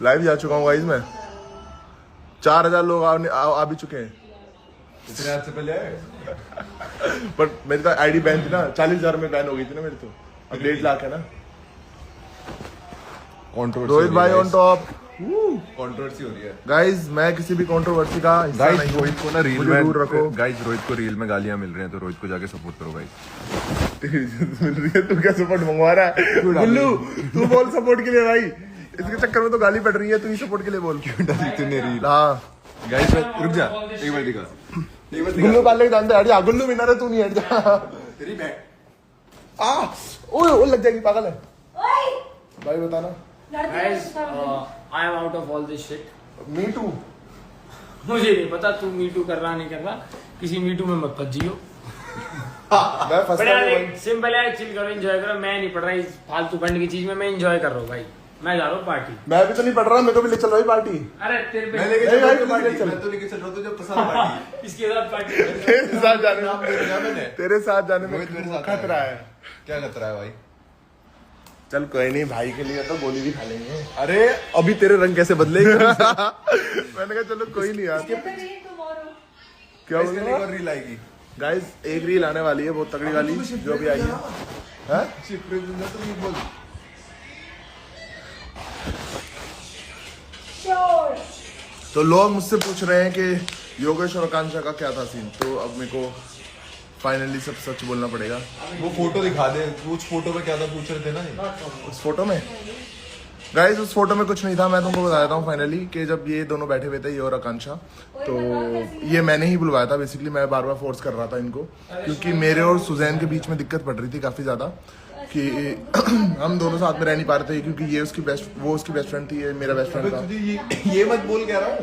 Live जा चुका हूँ गाइस मैं। 4000 लोग आ भी चुके हैं। इतने आज से पहले आए बट मेरी तो आईडी बैन थी ना, 40,000 में बैन हो गई थी ना मेरी तो। अब 1.5 लाख है ना। रोहित भाई ऑन टॉप। कंट्रोवर्सी हो रही है गाइस मैं किसी भी कंट्रोवर्सी का हिस्सा गाइस। नहीं हूं। रोहित को ना रील मुझे में दूर रखो। गाइस रोहित को रील में गालियां मिल रही हैं, तो रोहित को जाके सपोर्ट करो गाइस। तेरी इज्जत मिल रही है, तू क्या सपोर्ट मंगवा रहा है? गुल्लू तू बोल सपोर्ट के लिए भाई, इसके चक्कर में तो गाली पड़ रही है, तू ही सपोर्ट के लिए बोल। क्यों डाली तूने रील? हाँ गाइस रुक जा, एक बार दिखा, एक बार गुल्लू पाले के जानते हट जा। गुल्लू विनर है, तू नहीं हट जा। तेरी बैग ओए वो लग जाएगी, पागल है भाई। बताना Guys, I am out of all this shit. Me too. मुझे नहीं पता तू मीटू कर रहा नहीं कर रहा, किसी मीटू में मत फंस जियो। मैं फंसता नहीं भाई। सिंपल है, चिल करो, एंजॉय करो। मैं नहीं पढ़ रहा इस फालतू फंड की चीज में, मैं एंजॉय कर रहा हूँ भाई। मैं जा रहा हूँ पार्टी। मैं भी तो नहीं पढ़ रहा, मेरे को भी ले चल भाई पार्टी। अरे तेरे मैं पे लेके नहीं चल भाई, रहा हूँ तू लेके पार्टी। चल। मैं तो लेके चल रहा हूँ तुझे पसंद पार्टी। इसके साथ पार्टी। तेरे साथ जाने नाम दे दिया मैंने। तेरे साथ जाने में रोहित मेरे साथ खतरा है। क्या खतरा है भाई? चल कोई नहीं, भाई के लिए तो गोली भी खा लेंगे। अरे अभी तेरे रंग कैसे बदलेंगे? मैंने कहा चलो कोई नहीं यार। क्या बोल रहा है? रील आएगी गाइस एक रील आने वाली है बहुत तगड़ी वाली, जो भी आई है। हैं? तो लोग मुझसे पूछ रहे हैं कि योगेश और आकांक्षा का क्या था सीन, तो अब मेरे को फाइनली सब सच बोलना पड़ेगा। वो फोटो दिखा दे, उस फोटो में क्या था पूछ रहे थे ना। उस फोटो में गाइस, उस फोटो में कुछ नहीं था। मैं तुमको बता देता हूँ फाइनली कि जब ये दोनों बैठे हुए थे, ये और आकांक्षा, तो ये मैंने ही बुलवाया था बेसिकली। मैं बार बार फोर्स कर रहा था इनको, क्योंकि मेरे और सुजैन के बीच में दिक्कत पड़ रही थी काफी ज्यादा कि हम दोनों साथ में रह नहीं पा रहे थे, क्योंकि ये उसकी बेस्ट फ्रेंड थी, ये मेरा बेस्ट फ्रेंड था। तुझे ये मत बोल कह रहा हूँ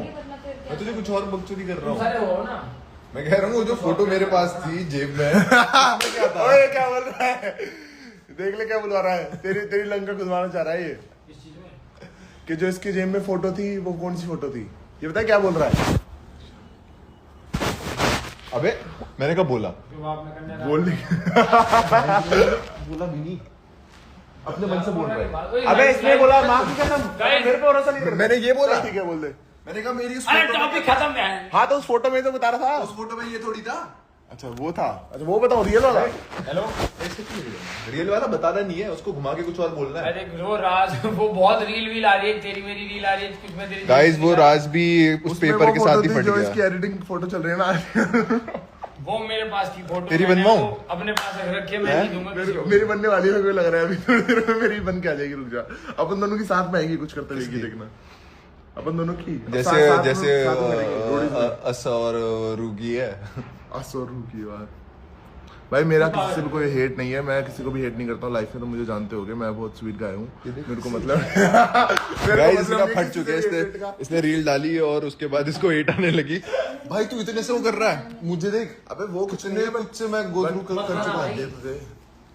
मैं, तुझे कुछ और बकचोदी कर रहा हूँ। मैं कह रहा हूँ जो फोटो मेरे पास थी जेब में क्या था? ओए क्या बोल रहा है? देख ले क्या बुलवा रहा है। तेरी लंका गुजवाना चाह रहा है ये, कि जो इसकी जेब में फोटो थी वो कौन सी फोटो थी, ये बता क्या बोल रहा है। अबे मैंने कब बोला? बोल बोला भी नहीं, अपने मन से बोल रहा है। अबे इसने बोला माँ की कसम, मेरे पे भरोसा नहीं कर। मैंने ये बोला? ठीक है बोल दे। मैंने कहा मेरी उस अरे फोटो में टॉपिक क्या खत्म है। हाँ तो उस फोटो में तो बता रहा था। उस फोटो में ये थोड़ी था। अच्छा वो था। अच्छा वो बताओ रियल वाला। हेलो रियल वाला बताना नहीं है, उसको घुमा के कुछ और बोलना है। अरे वो राज, वो बहुत रील वील आ रही है, तेरी मेरी रील आ रही है, कुछ में तेरी गाइस वो राज भी उस उसमें पेपर वो के फोटो साथ ही थी फट जो गया। इसकी एडिटिंग फोटो चल रही है ना। वो मेरे पास की फोटो तेरी मैंने बनवाऊं? वो अपने पास रख रखी है, मैं नहीं दूंगा किसी को। मेरी बनने वाली है, मेरे को लग रहा है अभी थोड़ी देर में मेरी बन के आ जाएगी। रुक जा, अपन दोनों की साथ में आएगी कुछ करते रहेगी, देखना अपन दोनों की जैसे साथ में जैसे साथ में करेंगे, रोडी से। अस और रूगी है। असोरू की बात भाई। मेरा किसी से भी कोई हेट नहीं है, मैं किसी को भी हेट नहीं करता हूँ लाइफ में, तो मुझे जानते होगे मैं बहुत स्वीट गाय हूँ। मेरे को मतलब गाइस इसका फट चुके हैं, इसने रील डाली और उसके बाद इसको हेट आने लगी। भाई तू इतने से वो कर रहा है, मुझे देख। अबे वो कुछ नहीं है, मुझसे मैं गो थ्रू कर चुका हूँ।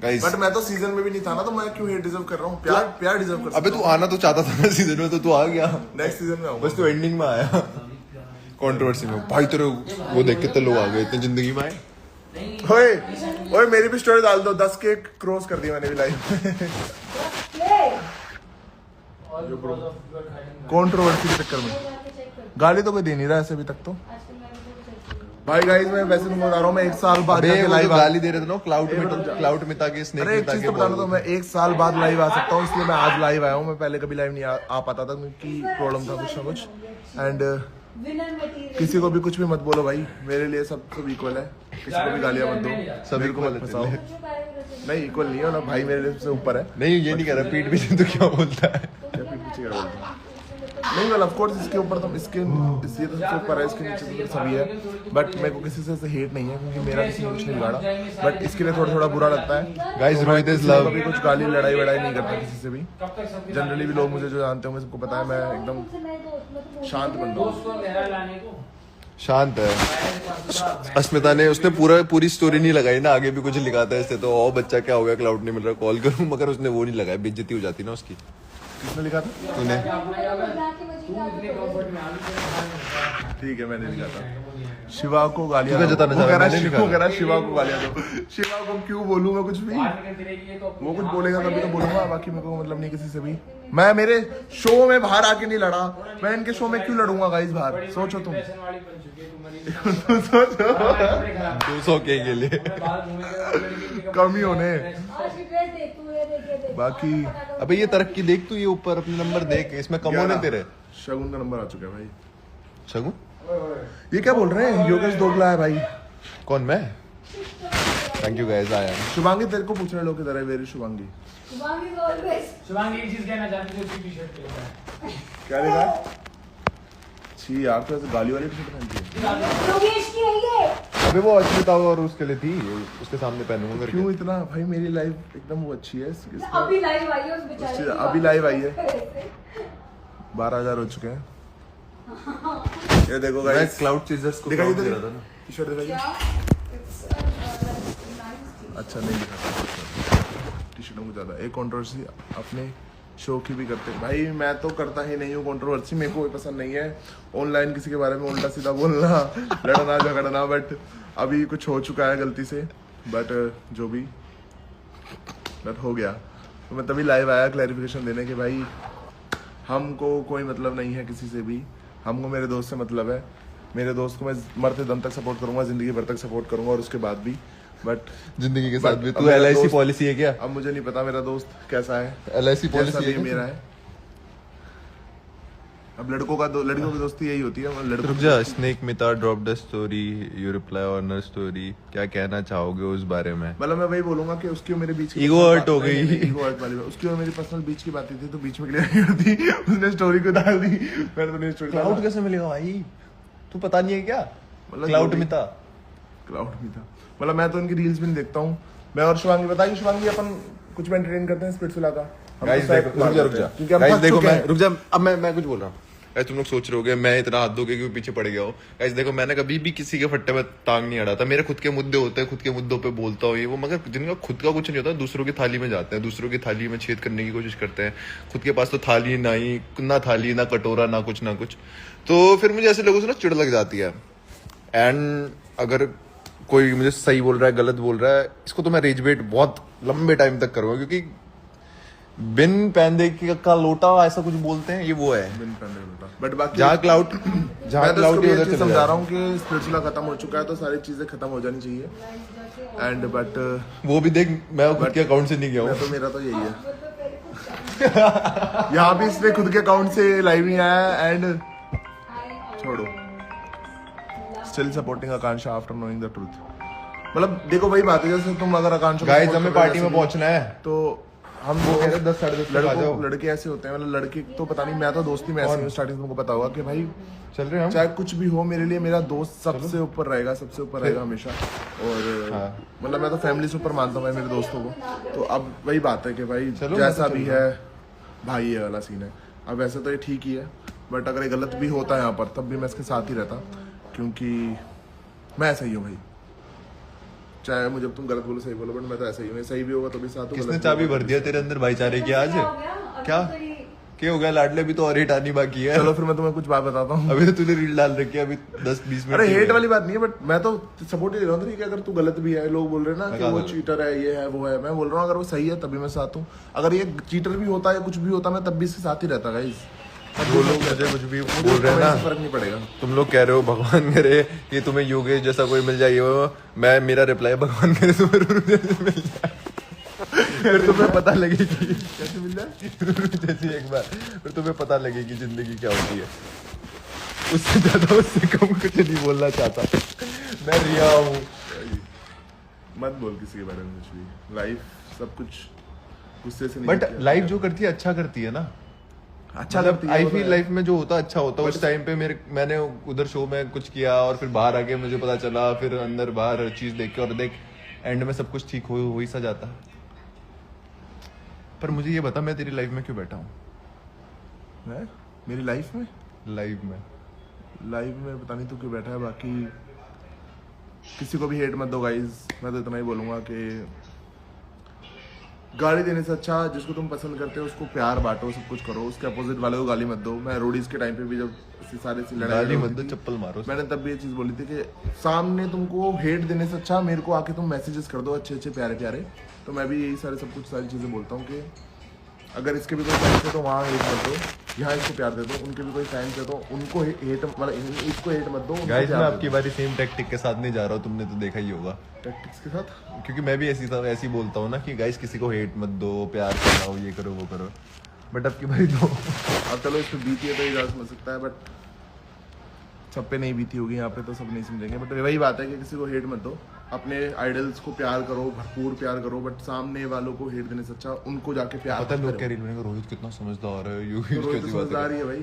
गाइस बट मैं तो सीजन में भी नहीं था ना, तो मैं क्यों हेट डिजर्व कर रहा हूँ? प्यार डिजर्व कर। अबे तू आना तो चाहता था ना सीजन में, तो तू आ गया। नेक्स्ट सीजन में आऊंगा। बस तू एंडिंग में आया कंट्रोवर्सी में। भाई तेरे वो देख कितने लोग आ गए इतने जिंदगी में आए। ओए ओए मेरी भी स्टोरी डाल दो, 10 के क्रॉस कर दिया मैंने भी लाइव में। कंट्रोवर्सी के चक्कर में गाली तो कोई दे नहीं रहा ऐसे अभी तक तो। भाई गाइस मैं वैसे तुमको बता रहा हूँ, मैं 1 साल बाद अबे वो लाइव जो गाली दे रहे थे ना क्लाउड में ताकि स्नेक अरे एक में चीज ताकि तो बताना, तो मैं 1 साल बाद लाइव आ सकता हूँ, इसलिए मैं आज लाइव आया हूँ। मैं पहले कभी लाइव नहीं आ पाता था, क्योंकि प्रॉब्लम था कुछ ना कुछ। एंड किसी को भी कुछ भी मत बोलो भाई, मेरे लिए सब इक्वल है। किसी को भी गालियां मत दो, सभी को को मत फंसाओ। नहीं इक्वल नहीं है ना भाई, मेरे लिए सबसे ऊपर है। नहीं ये नहीं कह रहा पीठ पीछे तो क्या बोलता है। क्या पीठ पीछे कर बोलता हूँ? नहीं वेल ऑफ कोर्स इसके ऊपर तो इसके इसलिए तो सबसे ऊपर है, इसके नीचे तो सभी है। बट मेरे को किसी से हेट नहीं है, क्योंकि मेरा किसी ने कुछ नहीं बिगाड़ा। बट इसके लिए थोड़ा थोड़ा बुरा लगता है। Guys Rohit is love. कभी कुछ गाली लड़ाई वड़ाई नहीं करता किसी से भी। जनरली भी लोग मुझे जो जानते होंगे सबको पता है, मैं एकदम शांत बंदा हूँ। शांत है। अस्मिता ने उसने पूरी स्टोरी नहीं लगाई ना, आगे भी कुछ लिखा था इससे तो। ओ बच्चा क्या हो गया, क्लाउड नहीं मिल रहा, कॉल करूं, मगर उसने वो नहीं लगाया, बेइज्जती हो जाती ना उसकी। किसने लिखा था? तूने। ठीक है मैंने लिखा था। शिवा को गालियां तू क्या जताना चाह रहा है? मैंने नहीं वो कह रहा कहा। शिवा को गालियां दो। शिवा को क्यों बोलूं मैं कुछ भी? बाहर निकलती रहेगी ये तो वो कुछ बोलेगा तभी तो बोलूंगा, बाकी मेरे को मतलब नहीं किसी से भी। मैं मेरे शो में बाहर आके नहीं लड़ा, मैं इनके शो में क्यों लड़ूंगा गाइस बाहर? सोचो तुम। डिप्रेशन वाली बन चुकी है तुम्हारी। सोचो 200 के लिए कम ही होने। बाकी अबे ये तरक्की देख तू, ये ऊपर अपने नंबर देख, इसमें कम होने तेरे। शगुन का नंबर आ चुका है भाई। शगुन ये क्या बोल रहे हैं? योगेश दोगला है भाई। कौन? मैं? थैंक यू गाइस, आया। शुभांगी तेरे को पूछ रहे लोग किधर है मेरी शुभांगी? शिवांगी एक चीज कहना चाहती है, उसकी टी-शर्ट पे होता है। क्या देखा? छी यार, तो ऐसे गाली वाली टी-शर्ट पहनती है। योगेश की है ये। अबे वो अस्मिता और उसके लिए थी, उसके सामने पहनूंगा करके। क्यों इतना भाई? मेरी लाइफ एकदम वो अच्छी है। अभी लाइव आई है उस बेचारे की। अभी लाइव आई है। 12,000 हो चुके हैं। ये देखो मैं गाइस, क्लाउड चेजर्स को दिखाइए दे तो रहा था ना। टी-शर्ट दिखाइए। क्या? अच्छा नहीं दिखा टी-शर्टों को ज्यादा। एक कंट्रोवर्सी अपने शो की भी करते हैं भाई। मैं तो करता ही नहीं हूँ कंट्रोवर्सी, मेरे को कोई पसंद नहीं है ऑनलाइन किसी के बारे में उल्टा सीधा बोलना, लड़ना झगड़ना। बट अभी कुछ हो चुका है गलती से, बट जो भी बट हो गया। तो मैं तभी लाइव आया क्लैरिफिकेशन देने के भाई हमको कोई मतलब नहीं है किसी से भी, हमको मेरे दोस्त से मतलब है। मेरे दोस्त को मैं मरते दम तक सपोर्ट करूंगा, जिंदगी भर तक सपोर्ट करूंगा और उसके बाद भी। बट जिंदगी के साथ But भी अब तू मेरा LIC दोस्त- पॉलिसी है क्या? अब मुझे नहीं पता मेरा दोस्त कैसा है, LIC जैसा पॉलिसी भी है क्या? मेरा है। अब लड़कों की दोस्ती यही होती है। लड़कों रुक जा। स्नेक मिता drop the story, you reply on story. क्या कहना चाहोगे उस बारे में? मतलब मैं वही बोलूंगा कि उसकी और मेरे बीच की Ego hurt हो गई। ईगो हर्ट वाली बात। उसकी और मेरी पर्सनल बीच की बातें थी तो बीच में क्लियर नहीं होती। उसने स्टोरी को डाल दी, मैंने तो नहीं स्टोरी क्लाउड कैसे मिलेगा भाई? तू पता नहीं है क्या? मतलब क्लाउड जो भी- मिता। क्लाउड भी था। मतलब मैं तो उनकी रील्स भी नहीं देखता हूँ। मैं और शिवांगी, बताइए शिवांगी, अपन कुछ भी एंटरटेन करते हैं स्पिरिचुअल का। हम गाइस तो देखो, शायद रुक जा रुक जा। क्योंकि हम गाइस थक देखो, चुके मैं हैं। रुक जा। अब मैं कुछ बोल रहा हूँ। गाइस तुम लोग सोच रहे होगे मैं इतना हाथ धो के क्यों पीछे पड़ गया हूँ। गाइस देखो, मैंने कभी भी किसी के फट्टे में टांग नहीं अड़ा था। मेरे खुद के मुद्दे होते हैं, खुद के मुद्दों पे बोलता हूँ ये वो, मगर जिनका खुद का कुछ नहीं होता दूसरों की थाली में जाते हैं, दूसरों की थाली में छेद करने की कोशिश करते हैं। खुद के पास तो थाली ना थाली ना कटोरा ना कुछ, तो फिर मुझे ऐसे लोगों से ना चिढ़ लग जाती है। एंड अगर कोई मुझे सही बोल रहा है गलत बोल रहा है, इसको तो मैं रेज बेट बहुत लंबे टाइम तक करूंगा, क्योंकि बिन पैंदे का लोटा ऐसा कुछ बोलते हैं, ये वो है। बट बाकी जहाँ क्लाउड मैं तो क्लाउड इसको ये उधर चीज चले समझा जाओ। रहा हूँ कि स्पिरिचुअल खत्म हो चुका है तो सारी चीजें खत्म हो जानी चाहिए। एंड बट वो भी देख, मैं खुद के अकाउंट से नहीं गया मैं हूँ। तो मेरा तो यही है। यहाँ भी इसने खुद के अकाउंट से लाइव नहीं आया। एंड छोड़ो, still supporting Akanksha after knowing the truth. मतलब देखो वही बात है, जैसे तुम अगर आकांक्षा गाइस हमें पार्टी में पहुंचना है, तो हम वो वो कह रहे 10 साढ़े 10 तक आ जाओ। लड़के ऐसे होते हैं, मतलब लड़के तो पता नहीं, मैं तो दोस्ती में ऐसे हूँ स्टार्टिंग तुमको पता होगा कि भाई चल रहे हैं हम। चाहे कुछ भी हो मेरे लिए मेरा दोस्त सबसे ऊपर रहेगा, सबसे ऊपर रहेगा हमेशा। और हाँ। मतलब मैं तो फैमिली से ऊपर मानता हूँ भाई मेरे दोस्तों को। तो अब वही बात है कि भाई चलो, जैसा मैं तो भी चल है भाई ये वाला सीन है। अब वैसे तो ये ठीक ही है, बट अगर ये गलत भी होता है यहाँ पर तब भी मैं इसके साथ ही रहता, क्योंकि मैं ऐसा ही हूँ भाई। चाहे मुझे तुम गलत बोलो सही बोलो, बट मैं तो ऐसा ही हूँ। सही भी होगा तो भी साथ हूँ, किसने गलत भी चाबी होगा भर तो दिया तेरे अंदर भाईचारे की आज? क्या क्या हो गया? लाडले भी तो और हिटानी बाकी है। चलो फिर मैं तुम्हें कुछ बात बताता हूँ। अभी तो तूने रील डाल रखी है, अभी 10-20 मिनट अरे ही हेट हुए। वाली बात नहीं है, बट मैं तो सपोर्ट ही दे रहा हूँ कि अगर तू गलत भी है, लोग बोल रहे हैं ना कि लगा वो दो। चीटर है, ये है वो है, मैं बोल रहा हूँ अगर वो सही है तभी मैं साथ हूँ। अगर ये चीटर भी होता है कुछ भी होता मैं तब भी इसके साथ ही रहता गाइस। वो लोग मुझे कुछ भी बोल रहे हैं ना, फर्क नहीं पड़ेगा। तुम लोग कह रहे हो भगवान करे कि तुम्हें योगेश जैसा कोई मिल जाए, वो मैं मेरा रिप्लाई भगवान करे तुम्हें रुरु जैसे मिल जाए, फिर तुम्हें पता लगेगी कैसे मिल जाए? रुरु जैसी एक बार, फिर तुम्हें पता लगेगी जिंदगी क्या होती है। उससे ज्यादा उससे कम कुछ नहीं बोलना चाहता मैं। रिया हूँ। मत बोल किसी के बारे में कुछ भी। लाइफ सब कुछ गुस्से से नहीं बट किया लाइफ जाता। जो करती है अच्छा करती है ना। अच्छा मतलब लगती है आई वो तो फील है। लाइफ में जो होता है अच्छा होता है। उस टाइम पे मैंने उधर शो में कुछ किया और फिर बाहर आके मुझे पता चला, फिर अंदर बाहर हर चीज देख के, और देख एंड में सब कुछ ठीक हो ही सा जाता। पर मुझे ये बता, मैं तेरी लाइफ में क्यों बैठा हूँ? मैं मेरी लाइफ में लाइफ में पता नहीं तू क्यों बैठा है। बाकी किसी को भी हेट मत दो गाइस, मैं तो इतना ही बोलूंगा कि गाली देने से अच्छा जिसको तुम पसंद करते हो उसको प्यार बांटो, सब कुछ करो, उसके अपोजिट वाले को गाली मत दो। मैं रोडीज के टाइम पे भी जब सारे सी लड़ाई गाली मत होती दो, थी, चप्पल मारो। मैंने तब भी ये चीज बोली थी कि सामने तुमको हेट देने से अच्छा मेरे को आके तुम मैसेजेस कर दो अच्छे अच्छे प्यारे प्यारे। तो मैं भी यही सारी चीजें बोलता हूँ कि अगर इसके भी कोई फैंस है तो वहाँ हेट मत दो, यहाँ इसको प्यार दे दो। उनके भी कोई फैंस है तो उनको हेट मतलब इसको हेट मत दो, गाइस मैं आपकी बारी सेम टैक्टिक के साथ नहीं जा रहा हूँ, तुमने तो देखा ही होगा। टैक्टिक्स के साथ, क्योंकि मैं भी ऐसी बोलता हूँ ना कि गाइस किसी को हेट मत दो, प्यार कराओ, ये करो वो करो, बट अब की बारी तो अब चलो इस पे बीती है तो ये समझ सकता है, बट सब पे नहीं बीती होगी, यहाँ पे तो सब नहीं समझेंगे। बट वही बात है कि किसी को हेट मत दो, अपने आइडल्स को प्यार करो, भरपूर प्यार करो, बट सामने वालों को हेट देने से अच्छा उनको जाके प्यार पता है लोग करो। कह रही है रोहित कितना समझदार है, यू तो रोहित तो समझदार ही है भाई,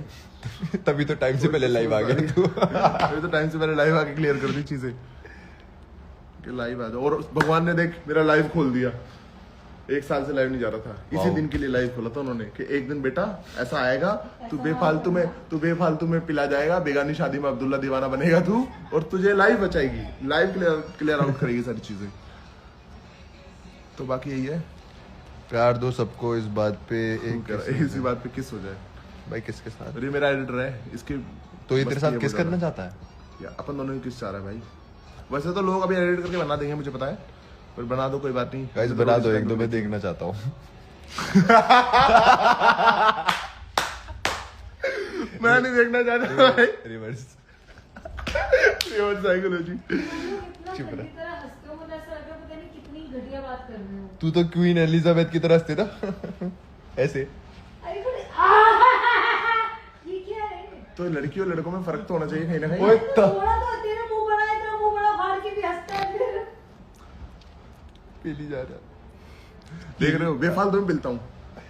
तभी तो टाइम से पहले लाइव आ गया तू। अभी तो टाइम से पहले लाइव आके क्लियर कर दी चीजें कि लाइव आ जाओ। और भगवान ने देख मेरा लाइव खोल दिया, 1 साल से लाइव नहीं जा रहा था, इसी वाओ। दिन के लिए लाइव खोला था उन्होंने कि एक दिन बेटा ऐसा आएगा तू बेफालतू में पिला जाएगा, बेगानी शादी में अब्दुल्ला दीवाना बनेगा तू, और तुझे लाइव बचाएगी, लाइव क्लियर आउट करेगी सारी चीजें। तो बाकी यही है, प्यार दो सबको, इस बात पे एक इसी बात पे किस हो जाए भाई किसके साथ, अरे मेरा एडिटर है इसके, तो ये तेरे बस साथ ये किस बोल रहा करना चाहता है? या अपन दोनों ही किस चाह रहा है भाई। वैसे तो लोग अभी एडिट करके बना देंगे मुझे पता है, पर बना दो कोई बात नहीं। गाइस बना दो, एक दो मैं देखना चाहता हूँ। मैं नहीं देखना चाहता भाई, रिवर्स साइकोलॉजी। इतना चुप रह। गंदी तरह हंसते हो, मुझे ऐसा लग रहा है पता नहीं कितनी घटिया बात कर रहे हो। तू तो क्वीन एलिजाबेथ की तरह हंसते था ऐसे। अरे ये क्या है? तो लड़की और लड़कों में फर्क तो होना चाहिए कहीं ना कहीं। ओए तो थोड़ा तो तेरा मुंह बड़ा है, तेरा मुंह बड़ा फाड़ के भी हंसता है फिर। पीली जा रहा। देख रहे हो, बेफालतू में पिलता हूँ,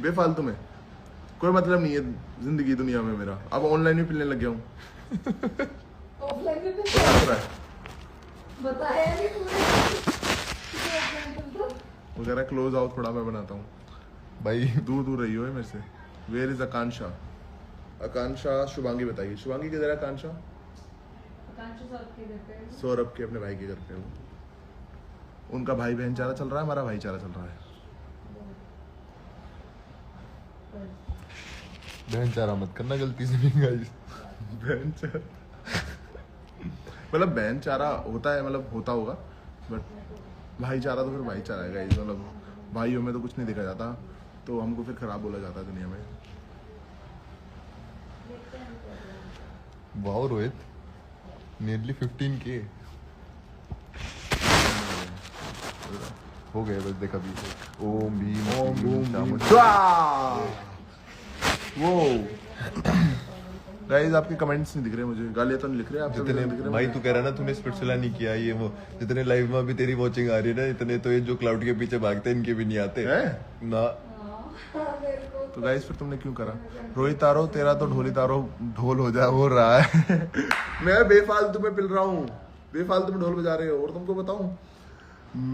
बेफालतू में कोई मतलब नहीं है जिंदगी दुनिया में मेरा। अब ऑनलाइन भी पिलने लग गया हूँ। ऑफलाइन में भी क्या हो रहा है? बताया नहीं तूने। वो कह रहा है क्लोज आओ थोड़ा, मैं बनाता हूँ। भाई दूर दूर रही हो मेरे से। वेयर इज आकांक्षा? आकांक्षा शुभांगी बताइए, शुभांगी किधर है आकांक्षा? आकांक्षा साहब के घर पे है। सौरभ के अपने भाई के घर पे वो, उनका भाई भाईचारा चल रहा है, हमारा भाईचारा चल रहा है। बहन चारा मत करना गलती से भी गाइस। भाईचारा मतलब भाईचारा होता है, मतलब होता होगा, बट भाईचारा तो फिर भाईचारा है गाइस। मतलब भाइयों में तो कुछ नहीं देखा जाता, तो हमको फिर खराब बोला जाता है दुनिया में। वाओ रोहित, नियरली 15K हो गए बस, देखा भी। ओम भीम ओम बूम शाम- वो गाइस आपके कमेंट्स नहीं दिख रहे मुझे, गालियां तो नहीं लिख रहे आप, जितने भाई तू कह रहा ना तूने स्पिरिचुअल नहीं किया, ये वो जितने लाइव में अभी तेरी वॉचिंग आ रही है ना, इतने तो ये जो क्लाउड के पीछे भागते हैं इनके भी नहीं आते हैं? ना। मेरे को तो गाइस फिर तुमने क्यों करा? रोहित तारो तेरा तो ढोली तारो ढोल हो रहा है। मैं बेफालतू में पिल रहा हूँ, बेफालतू में ढोल बजा रहे हो। और तुमको बताऊं,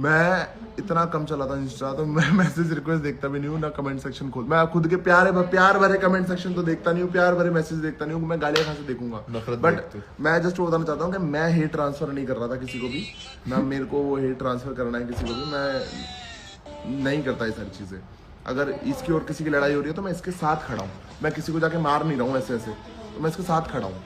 मैं इतना कम चलाता इंस्टा, तो मैं मैसेज रिक्वेस्ट देखता भी नहीं हूँ, ना कमेंट सेक्शन खोल। मैं खुद के प्यार भरे कमेंट सेक्शन तो देखता नहीं हूँ, प्यार भरे मैसेज देखता नहीं हूँ। मैं गालियां कहाँ से देखूंगा? नफरत बट देखते हो। मैं जस्ट बताना चाहता हूँ कि मैं हेट ट्रांसफर नहीं कर रहा था किसी को भी, ना मेरे को वो हेट ट्रांसफर करना है किसी को भी। मैं नहीं करता ये सारी चीजें। अगर इसकी और किसी की लड़ाई हो रही है तो मैं इसके साथ खड़ा हूँ, मैं किसी को जाके मार नहीं रहा हूँ ऐसे ऐसे, तो मैं इसके साथ खड़ा हूँ।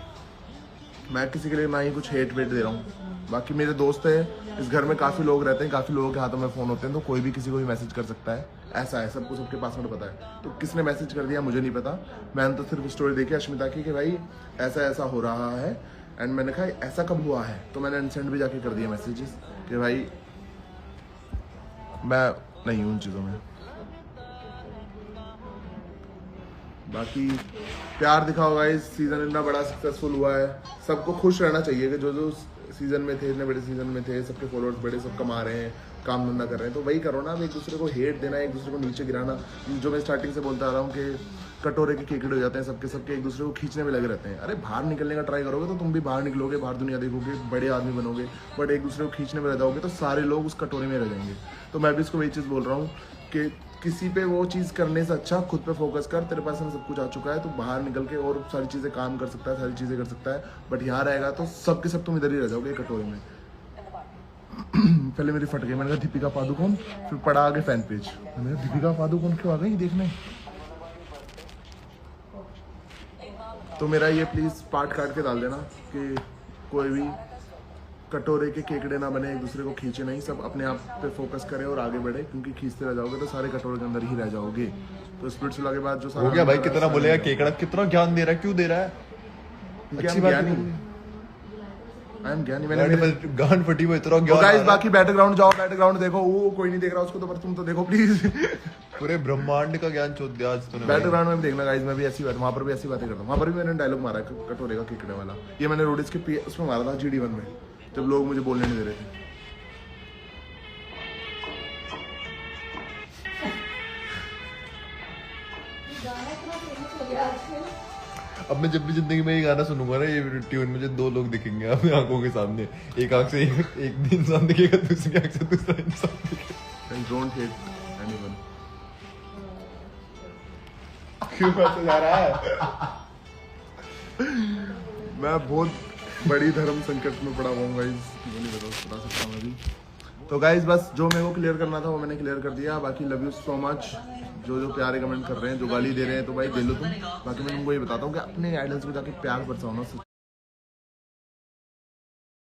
मैं किसी के लिए ना ही कुछ हेट वेट दे रहा हूँ। बाकी मेरे दोस्त हैं, इस घर में काफ़ी लोग रहते हैं, काफ़ी लोगों के हाथों में फ़ोन होते हैं, तो कोई भी किसी को भी मैसेज कर सकता है। ऐसा है, सबको सबके पासवर्ड पता है। तो किसने मैसेज कर दिया मुझे नहीं पता, मैंने तो सिर्फ स्टोरी देखी अश्मिता की कि भाई ऐसा ऐसा हो रहा है, एंड मैंने कहा ऐसा कब हुआ है, तो मैंने अनसेंड भी जाके कर दिया मैसेजेस कि भाई मैं नहीं हूँ उन चीज़ों में। बाकी प्यार दिखाओ गाइस, सीजन इतना बड़ा सक्सेसफुल हुआ है, सबको खुश रहना चाहिए कि जो जो सीजन में थे, इतने बड़े सीजन में थे, सबके फॉलोअर्स बड़े, सब कमा रहे हैं, काम धंधा कर रहे हैं, तो वही करो ना। अब एक दूसरे को हेट देना, एक दूसरे को नीचे गिराना, जो मैं स्टार्टिंग से बोलता आ रहा हूँ कि कटोरे के केकड़े हो जाते हैं सबके सबके, एक दूसरे को खींचने में लगे रहते हैं। अरे बाहर निकलने का ट्राई करोगे तो तुम भी बाहर निकलोगे, बाहर दुनिया देखोगे, बड़े आदमी बनोगे, बट एक दूसरे को खींचने में रह जाओगे तो सारे लोग उस कटोरे में रह जाएंगे। तो मैं भी इसको वही चीज़ बोल रहा हूँ कि किसी पे वो चीज़ करने से अच्छा खुद पे फोकस कर। तेरे पास में सब कुछ आ चुका है, तो बाहर निकल के और सारी चीज़ें काम कर सकता है, सारी चीज़ें कर सकता है, बट यहाँ रहेगा तो सब के सब तुम इधर ही रह जाओगे कटोरे में। पहले मेरी फट गई, मैंने कहा दीपिका पादुकोण, फिर पढ़ा आगे फैन पेज, मैंने कहा दीपिका पादुकोण क्यों आ गई देखने। तो मेरा ये प्लीज पार्ट काट के डाल देना कि कोई भी कटोरे के केकड़े ना बने, एक दूसरे को खींचे नहीं, सब अपने आप पे फोकस करें और आगे बढ़े, क्योंकि खींचते रह जाओगे तो सारे कटोरे के अंदर ही रह जाओगे। तो स्प्लिट्सविला के बाद जो हो गया भाई, कितना बोलेगा केकड़ा, कितना ज्ञान दे रहा है, क्यों दे रहा है? अच्छी बात ज्ञानी, नहीं। आई एम ज्ञानी। मैंने गांड फटी हुई इतना तो ज्ञान गाइस आ रहा है। बाकी बैकग्राउंड जाओ, बैकग्राउंड देखो, वो कोई नहीं देख रहा उसको, तो पर तुम तो देखो प्लीज। पूरे ब्रह्मांड का ज्ञान चोद दिया आज तूने भाई। बैकग्राउंड में भी देखना गाइस, मैं भी ऐसी बात, वहां पर भी ऐसी बातें करता हूँ। वहां पर भी मैंने डायलॉग मारा है कटोरे का केकड़े वाला, ये मैंने रोडिस के उसमें मारा था GD1 में, जब लोग मुझे बोलने नहीं दे रहे थे। गाना इतना फेमस हो गया आजकल। अब मैं जब भी जिंदगी में ये गाना सुनूंगा ना, ये ट्यून, मुझे दो लोग दिखेंगे अपनी आंखों के सामने, एक आंख से एक इंसान दिखेगा, दूसरी आंख से दूसरा इंसान दिखेगा। Don't hate anyone. क्यों ऐसे जा रहा है? मैं बहुत बड़ी धर्म संकट में पड़ा हुआ हूँ गाइस, नहीं बता सकता मैं भी। तो गाइस बस जो मेरे को क्लियर करना था वो मैंने क्लियर कर दिया। बाकी लव यू सो मच, जो जो प्यारे कमेंट कर रहे हैं, जो गाली दे रहे हैं तो भाई दे लो तुम। बाकी मैं तुमको ये बताता हूँ कि अपने आइडल्स को जाके प्यार बरसाओ ना।